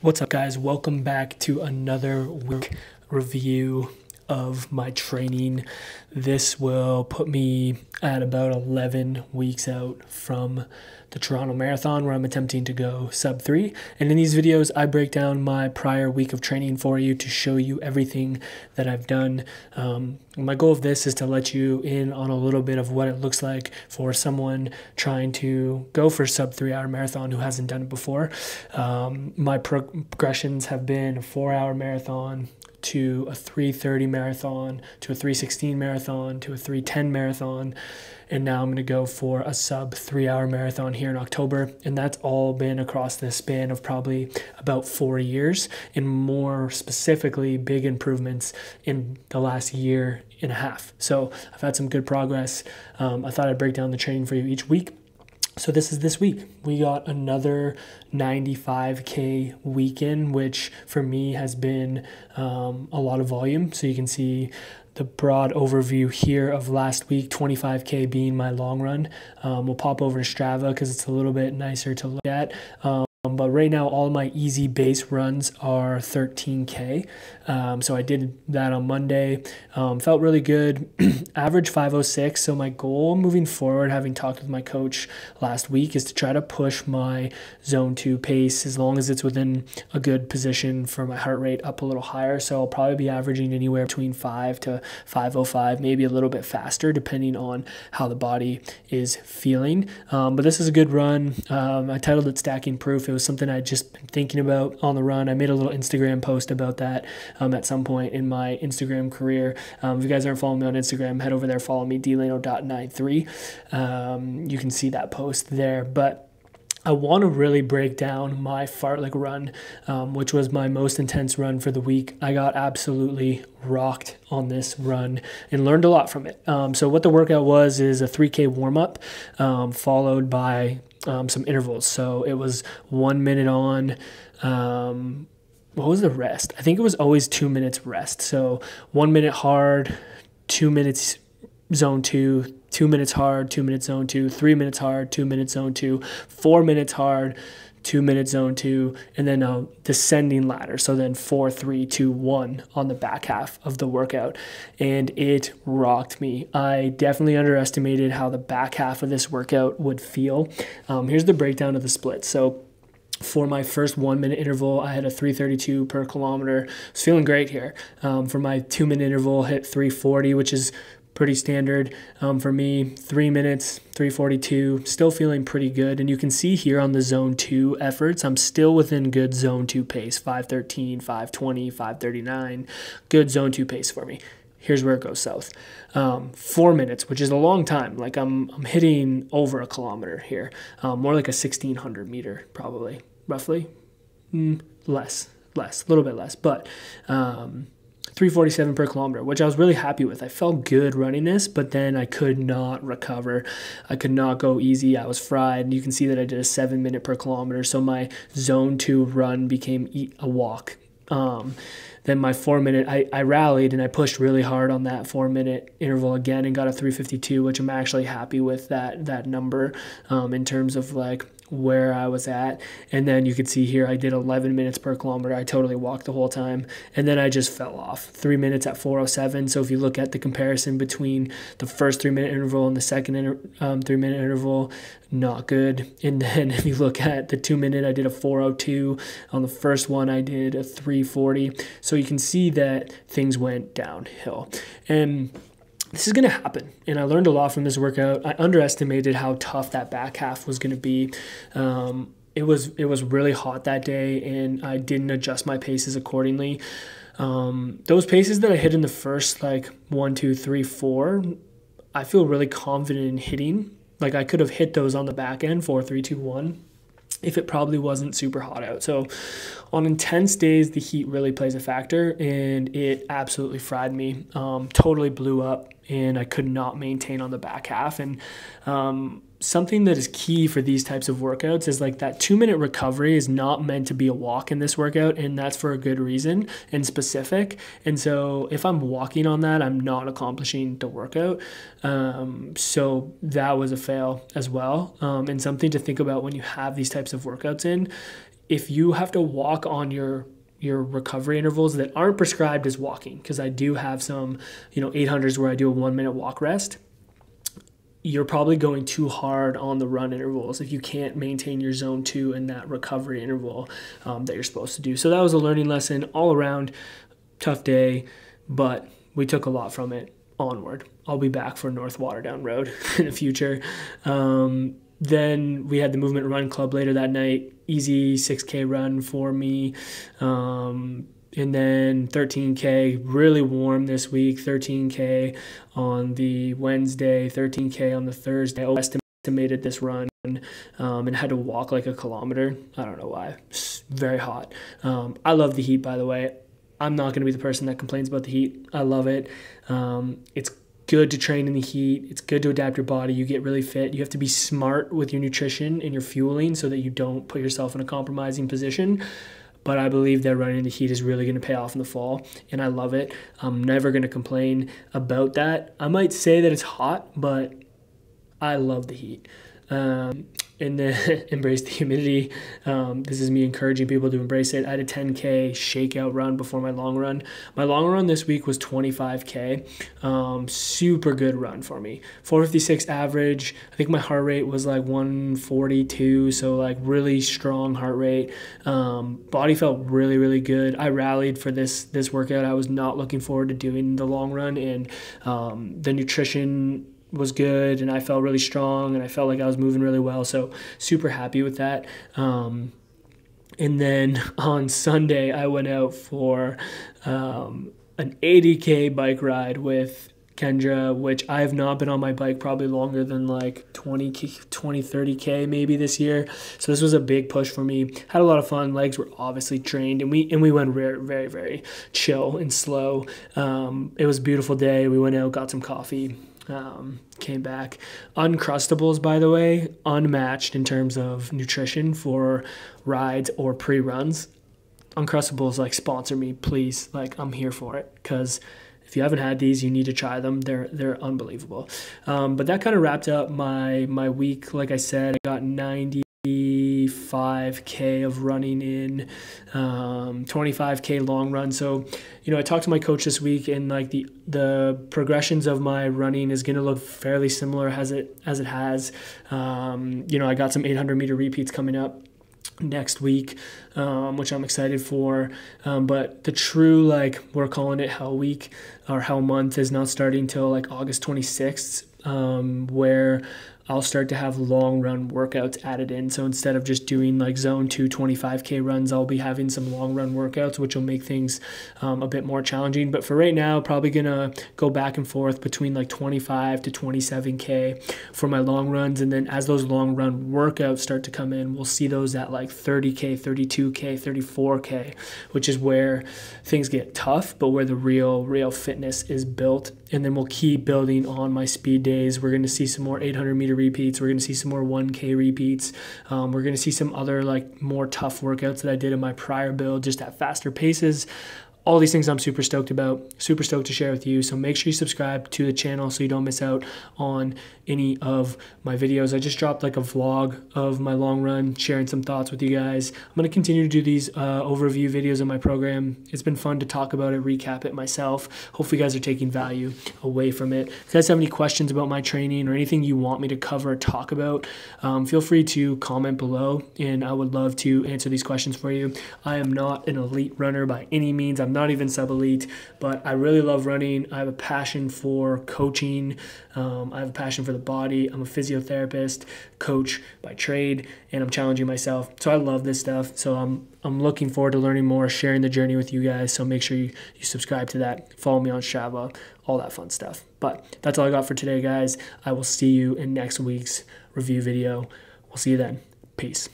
What's up, guys? Welcome back to another week review of my training. This will put me at about 11 weeks out from the Toronto Marathon, where I'm attempting to go sub 3. And in these videos, I break down my prior week of training for you to show you everything that I've done. My goal of this is to let you in on a little bit of what it looks like for someone trying to go for sub 3-hour marathon who hasn't done it before. My progressions have been a 4-hour marathon, to a 3:30 marathon, to a 3:16 marathon, to a 3:10 marathon, and now I'm going to go for a sub 3-hour marathon here in October. And that's all been across the span of probably about 4 years, and more specifically big improvements in the last year and a half. So I've had some good progress. I thought I'd break down the training for you each week. So this is this week. We got another 95K weekend, which for me has been a lot of volume. So you can see the broad overview here of last week, 25K being my long run. We'll pop over to Strava because it's a little bit nicer to look at. But right now, all my easy base runs are 13K. So I did that on Monday. Felt really good. Average 5:06. So my goal moving forward, having talked with my coach last week, is to try to push my zone 2 pace as long as it's within a good position for my heart rate up a little higher. So I'll probably be averaging anywhere between 5 to 5:05, maybe a little bit faster, depending on how the body is feeling. But this is a good run. I titled it Stacking Proof. It was something I'd just been thinking about on the run. I made a little Instagram post about that at some point in my Instagram career. If you guys aren't following me on Instagram, head over there, follow me, dlano.93. You can see that post there. But I want to really break down my fartlek run, which was my most intense run for the week. I got absolutely rocked on this run and learned a lot from it. So what the workout was is a 3K warm-up followed by some intervals. So it was 1 minute on. What was the rest? I think it was always 2 minutes rest. So 1 minute hard, 2 minutes zone 2, 2 minutes hard, 2 minutes zone 2, 3 minutes hard, 2 minutes zone 2, 4 minutes hard, 2 minutes zone 2, and then a descending ladder. So then 4, 3, 2, 1 on the back half of the workout. And it rocked me. I definitely underestimated how the back half of this workout would feel. Here's the breakdown of the split. So for my first 1 minute interval, I had a 3:32 per kilometer. I was feeling great here. For my 2 minute interval, hit 3:40, which is pretty standard for me. 3 minutes, 3:42, still feeling pretty good. And you can see here on the zone 2 efforts, I'm still within good zone 2 pace, 5:13, 5:20, 5:39, good zone 2 pace for me. Here's where it goes south. 4 minutes, which is a long time. Like I'm hitting over a kilometer here, more like a 1,600 meter probably, roughly. Less, a little bit less, but 3:47 per kilometer, which I was really happy with. I felt good running this, but then I could not recover. I could not go easy. I was fried. And you can see that I did a 7 minute per kilometer. So my zone 2 run became a walk. Then my 4 minute, I rallied and I pushed really hard on that 4 minute interval again and got a 3:52, which I'm actually happy with that number in terms of like where I was at. And then you can see here I did 11 minutes per kilometer. I totally walked the whole time, and then I just fell off. 3 minutes at 4:07. So if you look at the comparison between the first 3 minute interval and the second 3 minute interval, not good. And then if you look at the 2 minute, I did a 4:02. On the first one, I did a 3:40. So you can see that things went downhill. And this is going to happen, and I learned a lot from this workout. I underestimated how tough that back half was going to be. It was really hot that day, and I didn't adjust my paces accordingly. Those paces that I hit in the first, like 1, 2, 3, 4, I feel really confident in hitting. Like I could have hit those on the back end, 4, 3, 2, 1. If it probably wasn't super hot out. So on intense days, the heat really plays a factor, and it absolutely fried me. Totally blew up, and I could not maintain on the back half. And something that is key for these types of workouts is like that 2 minute recovery is not meant to be a walk in this workout, and that's for a good reason and specific. And so if I'm walking on that, I'm not accomplishing the workout. So that was a fail as well. And something to think about when you have these types of workouts in if you have to walk on your recovery intervals that aren't prescribed as walking, because I do have some 800s where I do a 1-minute walk rest, you're probably going too hard on the run intervals if you can't maintain your zone 2 in that recovery interval that you're supposed to do. So that was a learning lesson all around. Tough day, but we took a lot from it. Onward. I'll be back for North Waterdown Road in the future. Then we had the Movement Run Club later that night. Easy 6K run for me. And then 13K, really warm this week. 13K on the Wednesday, 13K on the Thursday. I estimated this run and had to walk like a kilometer. I don't know why. It's very hot. I love the heat, by the way. I'm not going to be the person that complains about the heat. I love it. It's good to train in the heat. It's good to adapt your body. You get really fit. You have to be smart with your nutrition and your fueling so that you don't put yourself in a compromising position. But I believe that running in the heat is really going to pay off in the fall, and I love it. I'm never going to complain about that. I might say that it's hot, but I love the heat. And then embrace the humidity. This is me encouraging people to embrace it. I had a 10K shakeout run before my long run. My long run this week was 25K. Super good run for me. 456 average. I think my heart rate was like 142, so like really strong heart rate. Body felt really, really good. I rallied for this workout. I was not looking forward to doing the long run, and the nutrition was good, and I felt really strong, and I felt like I was moving really well, so super happy with that. And then on Sunday I went out for an 80K bike ride with Kendra, which I have not been on my bike probably longer than like 30K maybe this year. So this was a big push for me. Had a lot of fun. Legs were obviously trained, and we went very, very chill and slow. It was a beautiful day. We went out, got some coffee, came back. Uncrustables, by the way, unmatched in terms of nutrition for rides or pre-runs. Uncrustables, like, sponsor me, please. Like, I'm here for it, because if you haven't had these, you need to try them. They're unbelievable. But that kind of wrapped up my week. Like I said, I got 95K of running in, 25K long run. So, I talked to my coach this week, and like the progressions of my running is going to look fairly similar as it has. I got some 800-meter repeats coming up next week, which I'm excited for. But the true, like, we're calling it Hell Week or Hell Month, is not starting till like August 26th, where I'll start to have long run workouts added in. So instead of just doing like zone 2 25K runs, I'll be having some long run workouts, which will make things a bit more challenging. But for right now, probably gonna go back and forth between like 25 to 27K for my long runs. And then as those long run workouts start to come in, we'll see those at like 30K, 32K, 34K, which is where things get tough, but where the real fitness is built. And then we'll keep building on my speed days. We're going to see some more 800-meter repeats. We're going to see some more 1K repeats. We're going to see some other like more tough workouts that I did in my prior build, just at faster paces. All these things I'm super stoked about, super stoked to share with you. So make sure you subscribe to the channel so you don't miss out on any of my videos. I just dropped like a vlog of my long run, sharing some thoughts with you guys. I'm going to continue to do these overview videos in my program. It's been fun to talk about it, recap it myself. Hopefully you guys are taking value away from it. If you guys have any questions about my training or anything you want me to cover or talk about, feel free to comment below, and I would love to answer these questions for you. I am not an elite runner by any means. I'm not even sub-elite, but I really love running. I have a passion for coaching. I have a passion for the body. I'm a physiotherapist, coach by trade, and I'm challenging myself. So I love this stuff. So I'm looking forward to learning more, sharing the journey with you guys. So make sure you subscribe to that. Follow me on Strava, all that fun stuff. But that's all I got for today, guys. I will see you in next week's review video. We'll see you then. Peace.